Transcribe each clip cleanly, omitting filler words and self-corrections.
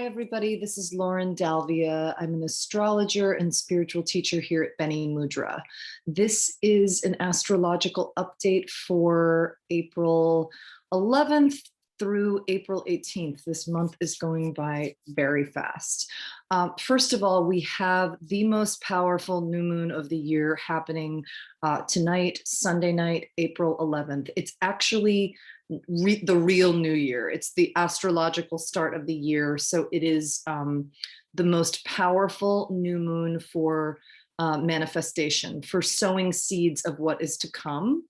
everybody. This is Lauren Dalvia. I'm an astrologer and spiritual teacher here at Bene Mudra. This is an astrological update for April 11th through April 18th. This month is going by very fast. First of all, we have the most powerful new moon of the year happening tonight, Sunday night, April 11th. It's actually the real new year. It's the astrological start of the year. So it is the most powerful new moon for manifestation, for sowing seeds of what is to come.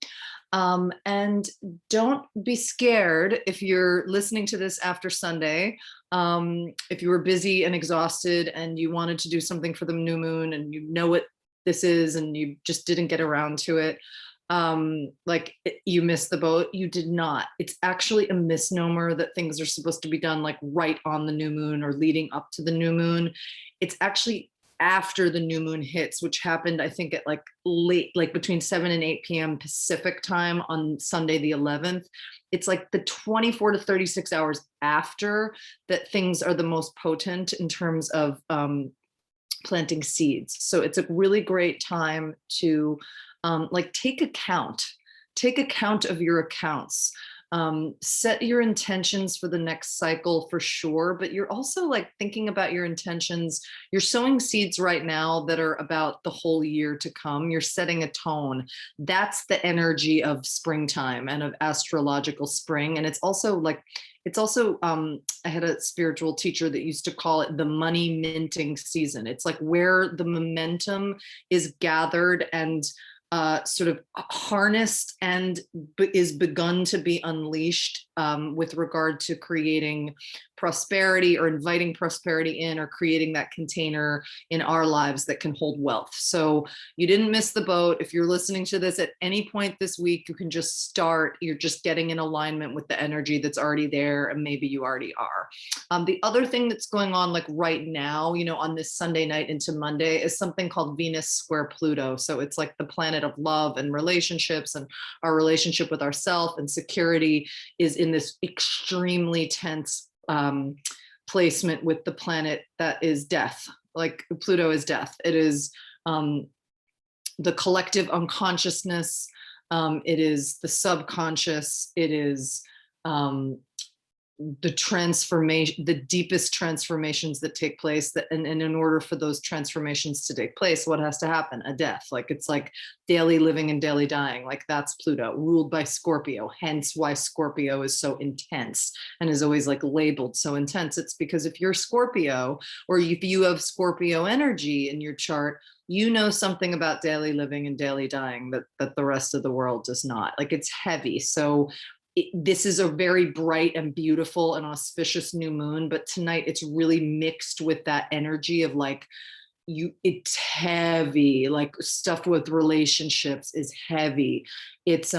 And don't be scared if you're listening to this after Sunday. If you were busy and exhausted and you wanted to do something for the new moon and you know what this is and you just didn't get around to it, you missed the boat. You did not. It's actually a misnomer that things are supposed to be done like right on the new moon or leading up to the new moon. It's actually after the new moon hits, which happened, I think, at like late, like between 7 and 8 p.m. Pacific time on Sunday, the 11th. It's like the 24 to 36 hours after that things are the most potent in terms of planting seeds. So it's a really great time to take account of your accounts, set your intentions for the next cycle for sure, but you're also like thinking about your intentions. You're sowing seeds right now that are about the whole year to come. You're setting a tone. That's the energy of springtime and of astrological spring. And it's also I had a spiritual teacher that used to call it the money minting season. It's like where the momentum is gathered and sort of harnessed and is begun to be unleashed with regard to creating prosperity or inviting prosperity in or creating that container in our lives that can hold wealth. So you didn't miss the boat. If you're listening to this at any point this week, you can just start. You're just getting in alignment with the energy that's already there, and maybe you already are. The other thing that's going on like right now, on this Sunday night into Monday is something called Venus square Pluto. So it's like the planet of love and relationships, and our relationship with ourselves and security is in this extremely tense placement with the planet that is death. Like Pluto is death. It is the collective unconsciousness. It is the subconscious. It is the transformation, the deepest transformations that take place, and in order for those transformations to take place, what has to happen? A death. Like it's like daily living and daily dying. Like that's Pluto, ruled by Scorpio. Hence why Scorpio is so intense and is always like labeled so intense. It's because if you're Scorpio, or if you have Scorpio energy in your chart, you know something about daily living and daily dying that the rest of the world does not. Like it's heavy. So this is a very bright and beautiful and auspicious new moon, but tonight it's really mixed with that energy of like it's heavy, like stuff with relationships is heavy. It's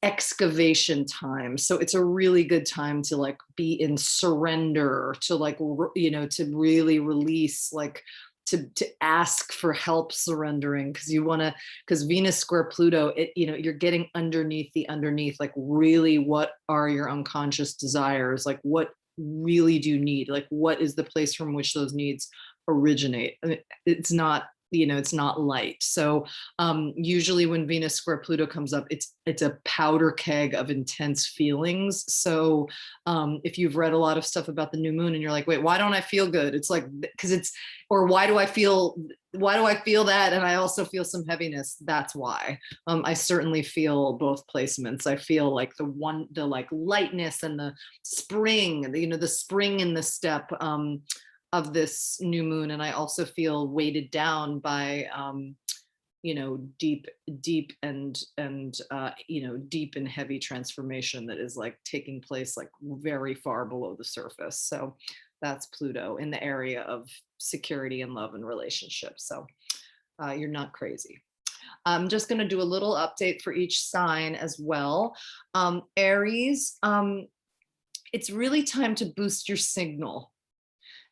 excavation time. So it's a really good time to like be in surrender, to like, to really release, like to ask for help surrendering, because Venus square Pluto, you're getting underneath, like really what are your unconscious desires? Like what really do you need? Like what is the place from which those needs originate? I mean, it's not light. So usually when Venus square Pluto comes up, it's a powder keg of intense feelings. So if you've read a lot of stuff about the new moon and you're like, wait, why don't I feel good? It's like, or why do I feel that? And I also feel some heaviness. That's why. I certainly feel both placements. I feel like the like lightness and the spring, the spring in the step of this new moon. And I also feel weighted down by, deep and deep and heavy transformation that is like taking place like very far below the surface. So that's Pluto in the area of security and love and relationships. So you're not crazy. I'm just going to do a little update for each sign as well. Aries, it's really time to boost your signal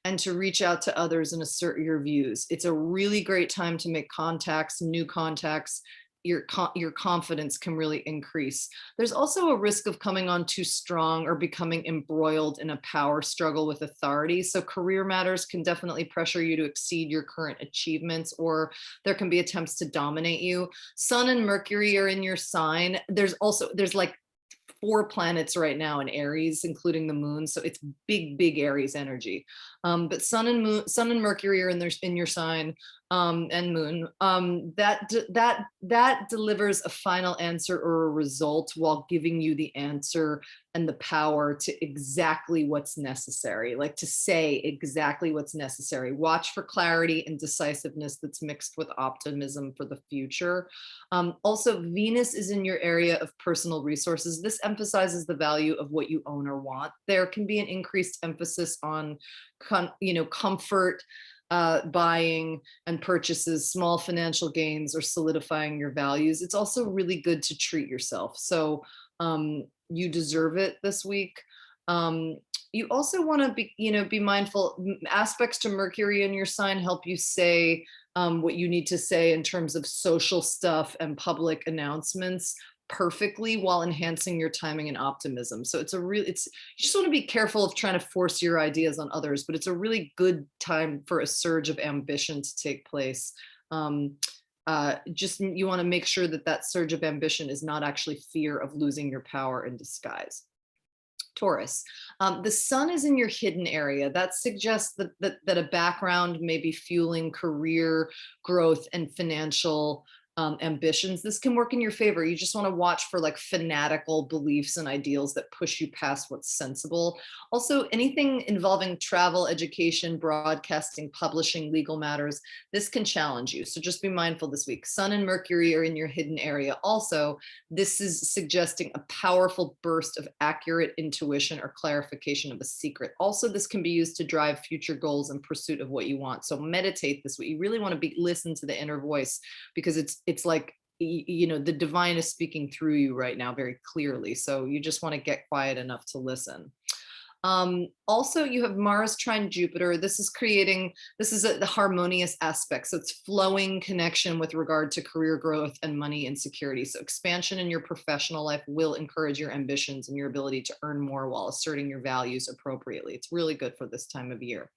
and to reach out to others and assert your views. It's a really great time to make contacts, new contacts, your confidence can really increase. There's also a risk of coming on too strong or becoming embroiled in a power struggle with authority. So career matters can definitely pressure you to exceed your current achievements, or there can be attempts to dominate you. Sun and Mercury are in your sign. There's like 4 planets right now in Aries, including the moon. So it's big Aries energy. But Sun and Mercury are in your sign, and moon. That delivers a final answer or a result while giving you the answer and the power to exactly what's necessary, like to say exactly what's necessary. Watch for clarity and decisiveness that's mixed with optimism for the future. Also, Venus is in your area of personal resources. This emphasizes the value of what you own or want. There can be an increased emphasis on, comfort, buying and purchases, small financial gains, or solidifying your values. It's also really good to treat yourself. So you deserve it this week. You also want to be mindful. Aspects to Mercury in your sign help you say what you need to say in terms of social stuff and public announcements perfectly while enhancing your timing and optimism. So you just want to be careful of trying to force your ideas on others, but it's a really good time for a surge of ambition to take place. You want to make sure that surge of ambition is not actually fear of losing your power in disguise. Taurus, the sun is in your hidden area. That suggests that a background may be fueling career growth and financial ambitions. This can work in your favor. You just want to watch for like fanatical beliefs and ideals that push you past what's sensible. Also, anything involving travel, education, broadcasting, publishing, legal matters, this can challenge you. So just be mindful this week. Sun and Mercury are in your hidden area. Also, this is suggesting a powerful burst of accurate intuition or clarification of a secret. Also, this can be used to drive future goals in pursuit of what you want. So meditate this week. You really want to listen to the inner voice, because it's like, the divine is speaking through you right now very clearly. So you just want to get quiet enough to listen. Also, you have Mars trine Jupiter. This is the harmonious aspect. So it's flowing connection with regard to career growth and money and security. So expansion in your professional life will encourage your ambitions and your ability to earn more while asserting your values appropriately. It's really good for this time of year.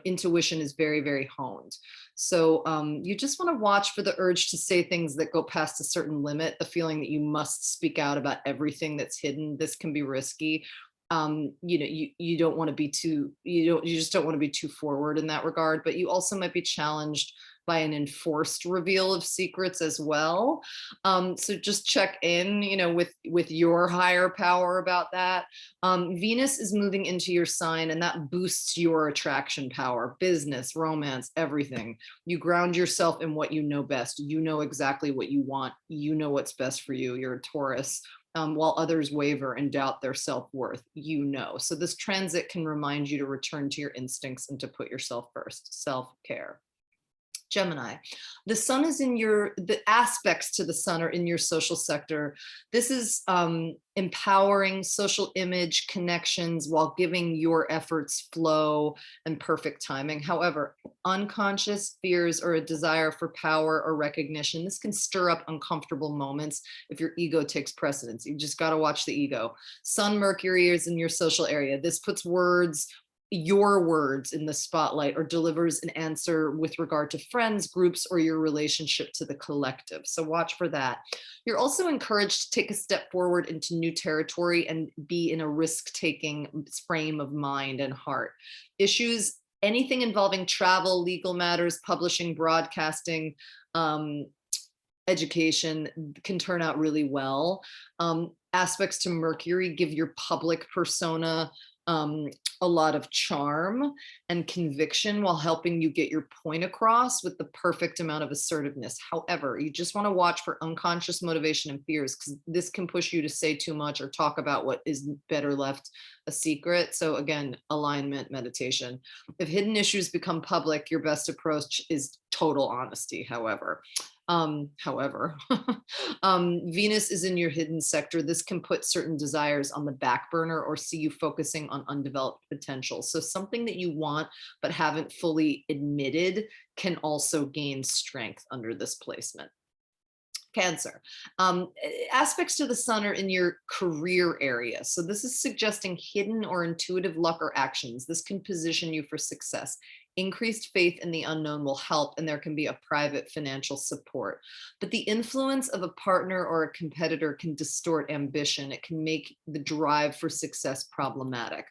Intuition is very honed. So you just want to watch for the urge to say things that go past a certain limit, the feeling that you must speak out about everything that's hidden. This can be risky. You don't want to be you just don't want to be too forward in that regard, but you also might be challenged by an enforced reveal of secrets as well. So just check in, with your higher power about that. Venus is moving into your sign, and that boosts your attraction power, business, romance, everything. You ground yourself in what you know best. You know exactly what you want. You know what's best for you. You're a Taurus. While others waver and doubt their self-worth, So this transit can remind you to return to your instincts and to put yourself first, self-care. Gemini, the sun is the aspects to the sun are in your social sector. This is empowering social image connections while giving your efforts flow and perfect timing. However, unconscious fears or a desire for power or recognition, this can stir up uncomfortable moments if your ego takes precedence. You just got to watch the ego. Sun Mercury is in your social area. This puts your words in the spotlight or delivers an answer with regard to friends, groups, or your relationship to the collective. So watch for that. You're also encouraged to take a step forward into new territory and be in a risk-taking frame of mind and heart. Anything involving travel, legal matters, publishing, broadcasting, education can turn out really well. Aspects to Mercury give your public persona a lot of charm and conviction while helping you get your point across with the perfect amount of assertiveness. However, you just want to watch for unconscious motivation and fears, because this can push you to say too much or talk about what is better left a secret. So again, alignment, meditation. If hidden issues become public, your best approach is total honesty. Venus is in your hidden sector. This can put certain desires on the back burner or see you focusing on undeveloped potential. So something that you want but haven't fully admitted can also gain strength under this placement. Cancer. Aspects to the sun are in your career area. So this is suggesting hidden or intuitive luck or actions. This can position you for success. Increased faith in the unknown will help, and there can be a private financial support. But the influence of a partner or a competitor can distort ambition. It can make the drive for success problematic.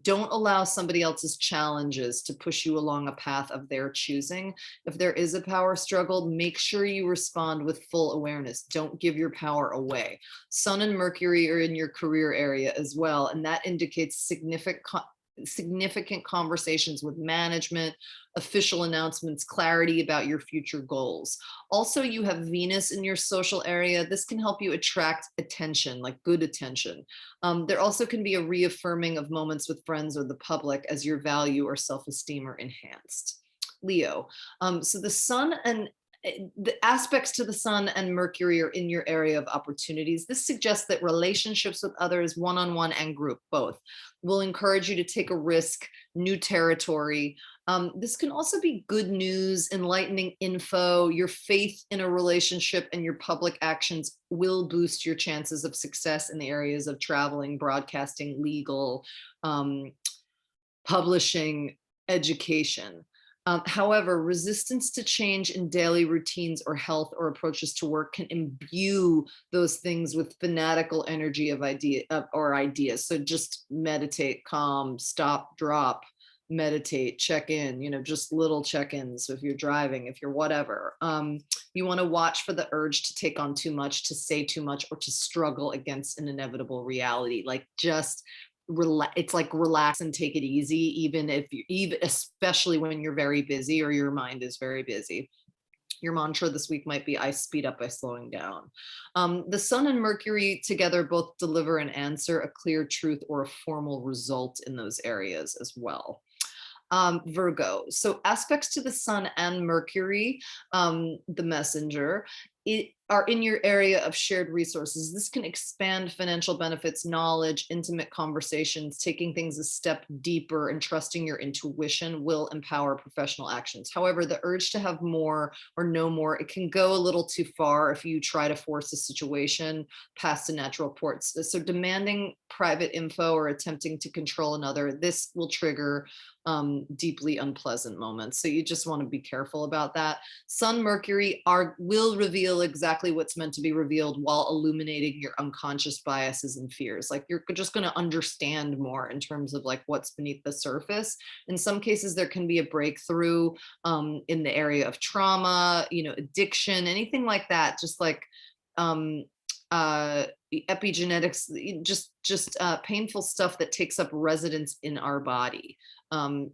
Don't allow somebody else's challenges to push you along a path of their choosing. If there is a power struggle, make sure you respond with full awareness. Don't give your power away. Sun and Mercury are in your career area as well, and that indicates significant conversations with management, official announcements, clarity about your future goals. Also, you have Venus in your social area. This can help you attract attention, like good attention. There also can be a reaffirming of moments with friends or the public as your value or self-esteem are enhanced. Leo. So the sun and the aspects to the sun and Mercury are in your area of opportunities. This suggests that relationships with others, one-on-one and group, both, will encourage you to take a risk, new territory. This can also be good news, enlightening info. Your faith in a relationship and your public actions will boost your chances of success in the areas of traveling, broadcasting, legal, publishing, education. However, resistance to change in daily routines or health or approaches to work can imbue those things with fanatical energy of ideas. So just meditate, calm, stop, drop, meditate, check in, just little check-ins. So if you're driving, if you're whatever, you want to watch for the urge to take on too much, to say too much, or to struggle against an inevitable reality. Like just it's like relax and take it easy, especially when you're very busy or your mind is very busy. Your mantra this week might be, I speed up by slowing down. The sun and Mercury together both deliver an answer, a clear truth, or a formal result in those areas as well. Virgo. So aspects to the sun and Mercury, the messenger, are in your area of shared resources. This can expand financial benefits, knowledge, intimate conversations. Taking things a step deeper and trusting your intuition will empower professional actions. However, the urge to have more or know more, it can go a little too far if you try to force a situation past a natural ports. So demanding private info or attempting to control another, this will trigger deeply unpleasant moments. So you just want to be careful about that. Sun, Mercury will reveal exactly what's meant to be revealed while illuminating your unconscious biases and fears. Like you're just going to understand more in terms of like what's beneath the surface. In some cases, there can be a breakthrough in the area of trauma, addiction, anything like that. Just like epigenetics, just painful stuff that takes up residence in our body.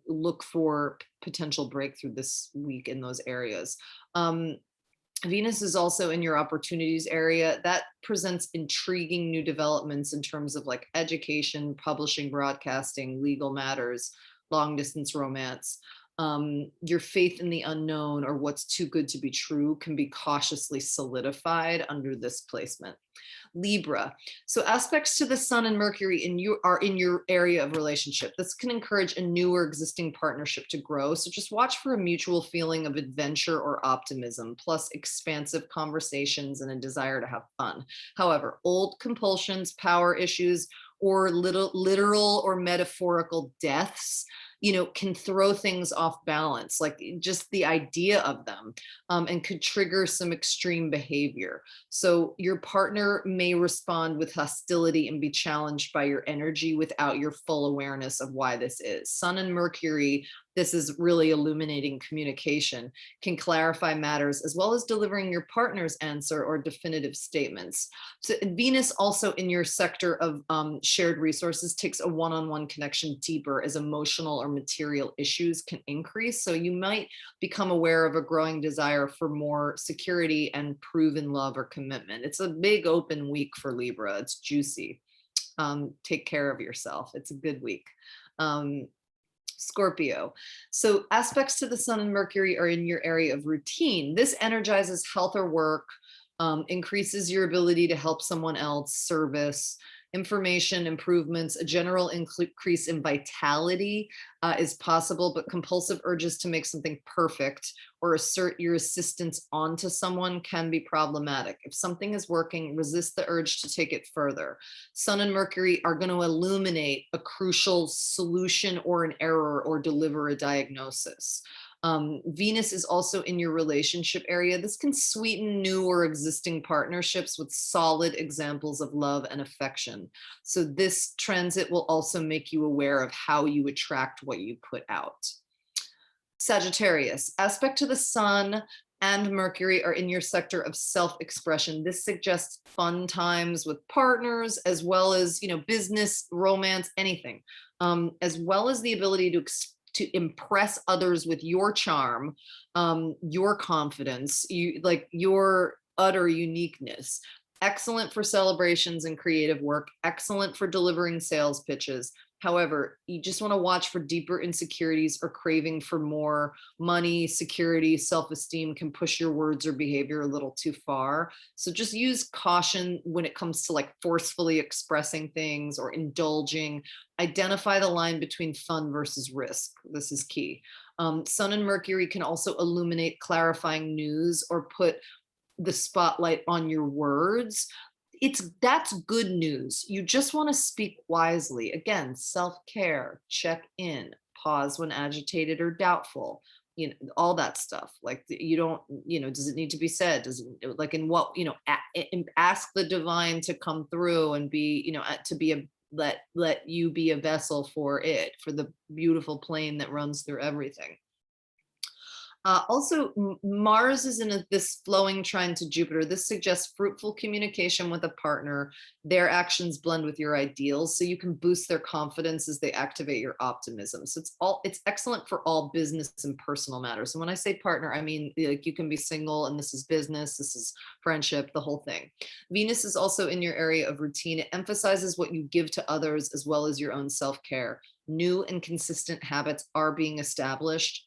Look for potential breakthrough this week in those areas. Venus is also in your opportunities area. That presents intriguing new developments in terms of like education, publishing, broadcasting, legal matters, long distance romance. Your faith in the unknown or what's too good to be true can be cautiously solidified under this placement. Libra. So aspects to the sun and Mercury are in your area of relationship. This can encourage a new or existing partnership to grow. So just watch for a mutual feeling of adventure or optimism, plus expansive conversations and a desire to have fun. However, old compulsions, power issues, or literal or metaphorical deaths, can throw things off balance, like just the idea of them, and could trigger some extreme behavior. So your partner may respond with hostility and be challenged by your energy without your full awareness of why this is. Sun and Mercury, this is really illuminating communication, can clarify matters as well as delivering your partner's answer or definitive statements. So Venus also in your sector of shared resources takes a one-on-one connection deeper as emotional or material issues can increase. So you might become aware of a growing desire for more security and proven love or commitment. It's a big open week for Libra. It's juicy. Take care of yourself. It's a good week. Scorpio. So aspects to the sun and Mercury are in your area of routine. This energizes health or work, increases your ability to help someone else, service, Information improvements, a general increase in vitality is possible, but compulsive urges to make something perfect or assert your assistance onto someone can be problematic. If something is working, resist the urge to take it further. Sun and Mercury are going to illuminate a crucial solution or an error or deliver a diagnosis. Venus is also in your relationship area. This can sweeten new or existing partnerships with solid examples of love and affection. So this transit will also make you aware of how you attract what you put out. Sagittarius, aspect to the sun and Mercury are in your sector of self-expression. This suggests fun times with partners, as well as, business, romance, anything, as well as the ability to impress others with your charm, your confidence, your utter uniqueness. Excellent for celebrations and creative work, excellent for delivering sales pitches. However, you just want to watch for deeper insecurities or craving for more money, security, self-esteem can push your words or behavior a little too far. So just use caution when it comes to forcefully expressing things or indulging. Identify the line between fun versus risk. This is key. Sun and Mercury can also illuminate clarifying news or put the spotlight on your words. That's good news. You just want to speak wisely. Again, self-care, check in, pause when agitated or doubtful, all that stuff. You don't, does it need to be said? Does it, in what, ask the divine to come through and be, to be let you be a vessel for the beautiful plane that runs through everything. Also, Mars is in this flowing trine to Jupiter. This suggests fruitful communication with a partner. Their actions blend with your ideals, so you can boost their confidence as they activate your optimism. So it's excellent for all business and personal matters. And when I say partner, I mean you can be single, and this is business, this is friendship, the whole thing. Venus is also in your area of routine. It emphasizes what you give to others as well as your own self-care. New and consistent habits are being established.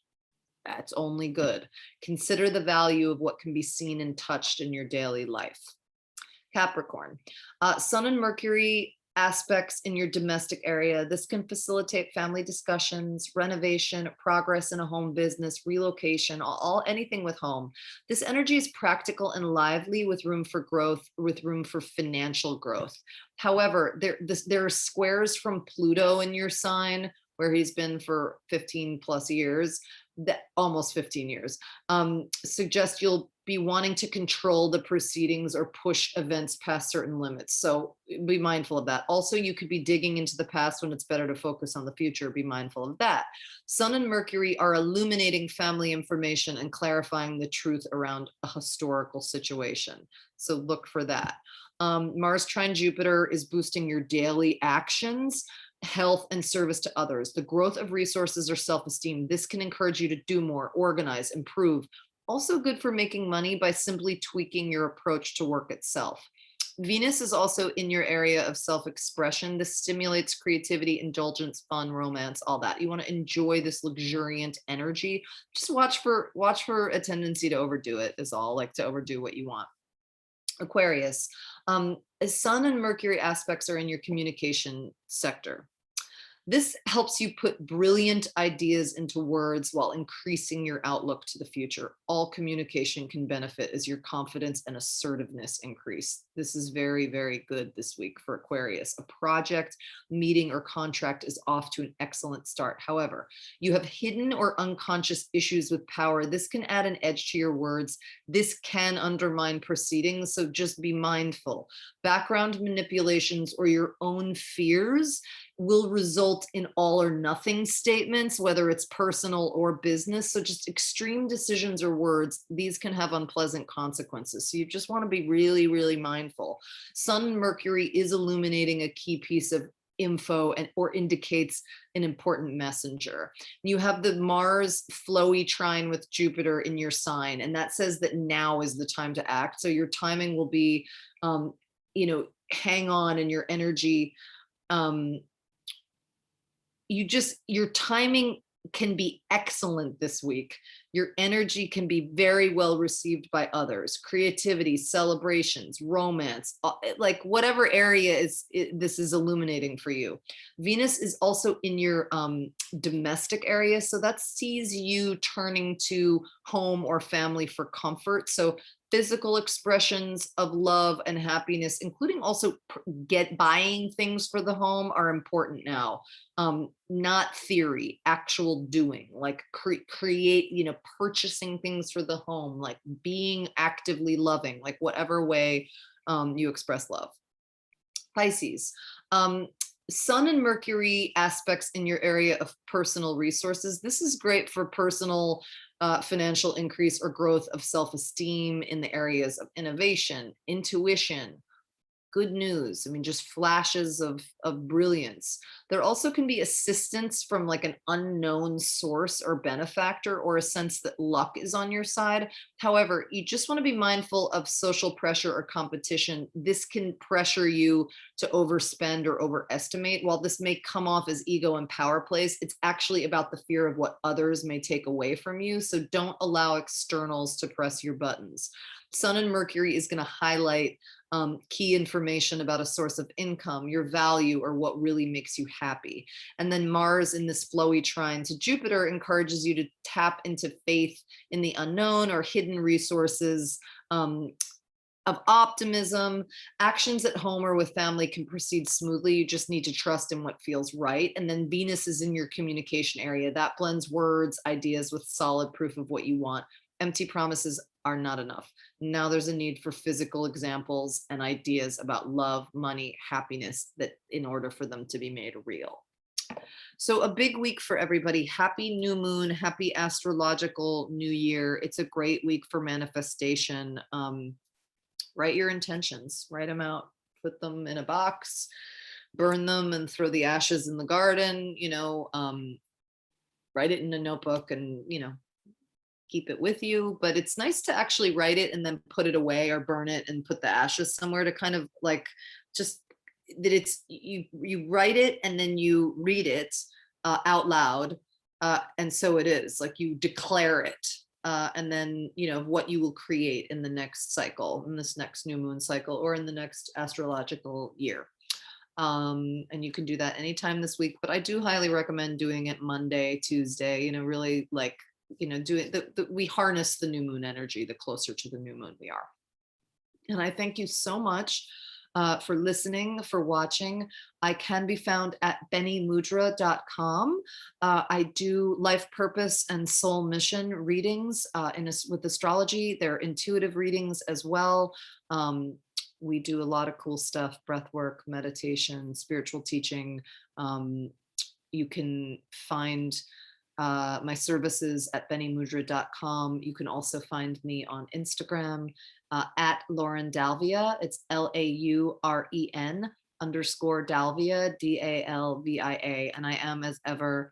That's only good. Consider the value of what can be seen and touched in your daily life. Capricorn, Sun and Mercury aspects in your domestic area. This can facilitate family discussions, renovation, progress in a home business, relocation, anything with home. This energy is practical and lively with room for growth, with room for financial growth. However, there are squares from Pluto in your sign, where he's been for 15 plus years, that almost 15 years, suggest you'll be wanting to control the proceedings or push events past certain limits. So be mindful of that. Also, you could be digging into the past when it's better to focus on the future. Be mindful of that. Sun and Mercury are illuminating family information and clarifying the truth around a historical situation. So look for that. Mars trine Jupiter is boosting your daily actions, health, and service to others. The growth of resources or self-esteem. This can encourage you to do more, organize, improve. Also good for making money by simply tweaking your approach to work itself. Venus is also in your area of self-expression. This stimulates creativity, indulgence, fun, romance, all that. You want to enjoy this luxuriant energy. Just watch for a tendency to overdo it is all, to overdo what you want. Aquarius, Sun and Mercury aspects are in your communication sector. This helps you put brilliant ideas into words while increasing your outlook to the future. All communication can benefit as your confidence and assertiveness increase. This is very, very good this week for Aquarius. A project, meeting, or contract is off to an excellent start. However, you have hidden or unconscious issues with power. This can add an edge to your words. This can undermine proceedings, so just be mindful. Background manipulations or your own fears will result in all or nothing statements, whether it's personal or business. So just extreme decisions or words, these can have unpleasant consequences. So you just want to be really, really mindful. Sun and Mercury is illuminating a key piece of info or indicates an important messenger. You have the Mars flowy trine with Jupiter in your sign, and that says that now is the time to act. So your timing will be, hang on, and your energy, your timing can be excellent this week. Your energy can be very well received by others. Creativity, celebrations, romance, like whatever area this is illuminating for you. Venus is also in your domestic area, so that sees you turning to home or family for comfort. So physical expressions of love and happiness, including also buying things for the home, are important now. Not theory, actual doing, like create, purchasing things for the home, like being actively loving, like whatever way you express love. Pisces, Sun and Mercury aspects in your area of personal resources. This is great for personal financial increase or growth of self-esteem in the areas of innovation, intuition, good news. I mean, just flashes of brilliance. There also can be assistance from like an unknown source or benefactor, or a sense that luck is on your side. However, you just want to be mindful of social pressure or competition. This can pressure you to overspend or overestimate. While this may come off as ego and power plays, it's actually about the fear of what others may take away from you. So don't allow externals to press your buttons. Sun and Mercury is going to highlight key information about a source of income, your value, or what really makes you happy. And then Mars in this flowy trine to Jupiter encourages you to tap into faith in the unknown or hidden resources of optimism. Actions at home or with family can proceed smoothly. You just need to trust in what feels right. And then Venus is in your communication area. That blends words, ideas with solid proof of what you want. Empty promises are not enough. Now there's a need for physical examples and ideas about love, money, happiness, that in order for them to be made real. So a big week for everybody. Happy new moon, happy astrological new year. It's a great week for manifestation. Write your intentions, write them out, put them in a box, burn them and throw the ashes in the garden, write it in a notebook and, keep it with you. But it's nice to actually write it and then put it away or burn it and put the ashes somewhere, to kind of like just that it's you write it and then you read it out loud, and so it is like you declare it, and then what you will create in the next cycle, in this next new moon cycle, or in the next astrological year. And you can do that anytime this week, but I do highly recommend doing it Monday, Tuesday, really like doing we harness the new moon energy the closer to the new moon we are. And I thank you so much for listening, for watching. I can be found at benemudra.com. I do life purpose and soul mission readings with astrology. They're intuitive readings as well. We do a lot of cool stuff: breath work, meditation, spiritual teaching. You can find my services at benemudra.com. You can also find me on Instagram at Lauren Dalvia. It's LAUREN _Dalvia, DALVIA. And I am, as ever,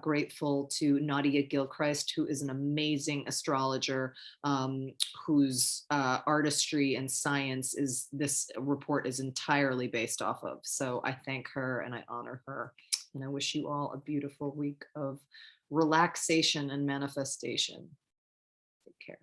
grateful to Nadia Gilchrist, who is an amazing astrologer, whose artistry and science this report is entirely based off of. So I thank her and I honor her. And I wish you all a beautiful week of relaxation and manifestation. Take care.